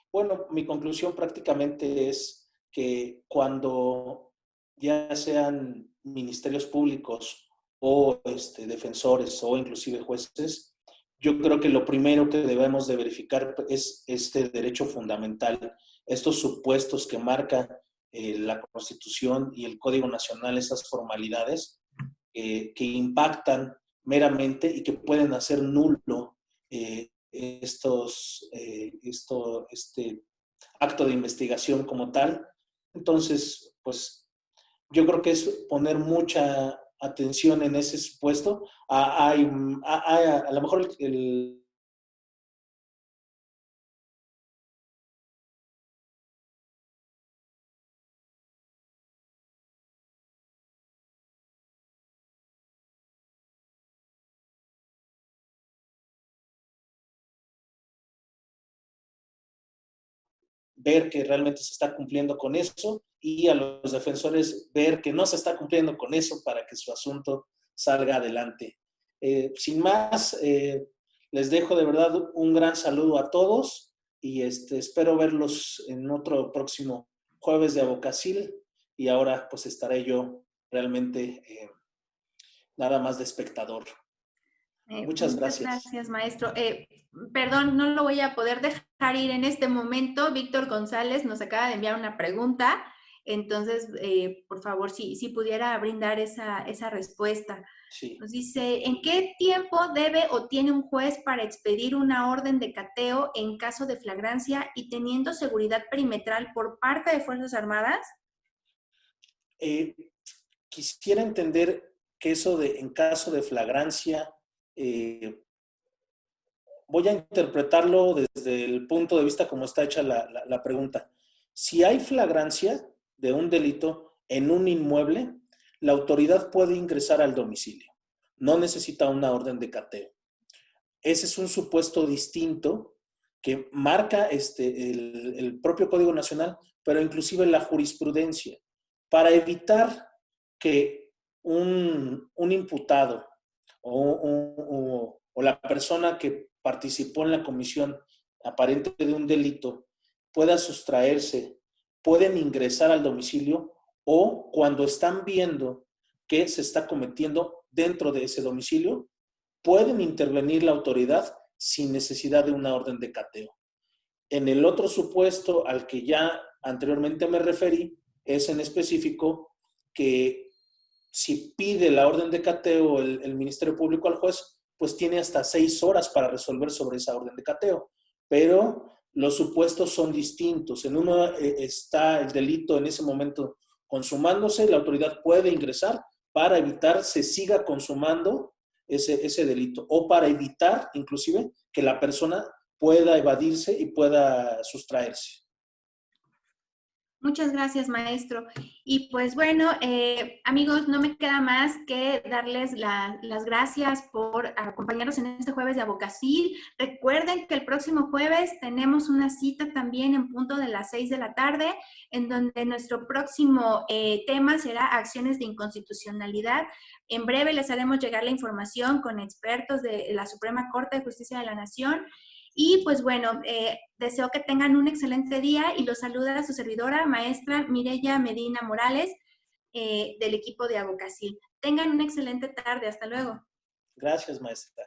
bueno, mi conclusión prácticamente es que cuando ya sean ministerios públicos o defensores o inclusive jueces, yo creo que lo primero que debemos de verificar es este derecho fundamental, estos supuestos que marca la Constitución y el Código Nacional, esas formalidades que impactan meramente y que pueden hacer nulo este acto de investigación como tal. Entonces, pues yo creo que es poner mucha atención en ese supuesto. A lo mejor ver que realmente se está cumpliendo con eso y a los defensores ver que no se está cumpliendo con eso para que su asunto salga adelante. Sin más, les dejo de verdad un gran saludo a todos y espero verlos en otro próximo jueves de Abocacil y ahora pues estaré yo realmente nada más de espectador. Muchas gracias. Gracias, maestro. Perdón, no lo voy a poder dejar ir en este momento. Víctor González nos acaba de enviar una pregunta. Entonces, por favor, si pudiera brindar esa respuesta. Sí. Nos dice, ¿en qué tiempo debe o tiene un juez para expedir una orden de cateo en caso de flagrancia y teniendo seguridad perimetral por parte de Fuerzas Armadas? Quisiera entender que eso de en caso de flagrancia, voy a interpretarlo desde el punto de vista como está hecha la pregunta. Si hay flagrancia de un delito en un inmueble, la autoridad puede ingresar al domicilio. No necesita una orden de cateo. Ese es un supuesto distinto que marca el propio Código Nacional, pero inclusive la jurisprudencia, para evitar que un imputado o la persona que participó en la comisión aparente de un delito pueda sustraerse, pueden ingresar al domicilio o cuando están viendo que se está cometiendo dentro de ese domicilio, pueden intervenir la autoridad sin necesidad de una orden de cateo. En el otro supuesto al que ya anteriormente me referí, es en específico que si pide la orden de cateo el Ministerio Público al juez, pues tiene hasta 6 horas para resolver sobre esa orden de cateo. Pero los supuestos son distintos. En uno está el delito en ese momento consumándose, la autoridad puede ingresar para evitar se siga consumando ese delito o para evitar inclusive que la persona pueda evadirse y pueda sustraerse. Muchas gracias, maestro. Y pues bueno, amigos, no me queda más que darles las gracias por acompañarnos en este jueves de Abocacil. Recuerden que el próximo jueves tenemos una cita también en punto de las 6 de la tarde, en donde nuestro próximo tema será acciones de inconstitucionalidad. En breve les haremos llegar la información con expertos de la Suprema Corte de Justicia de la Nación. Y pues bueno, deseo que tengan un excelente día y los saluda a su servidora, maestra Mireya Medina Morales, del equipo de Abocacil. Tengan una excelente tarde. Hasta luego. Gracias, maestra.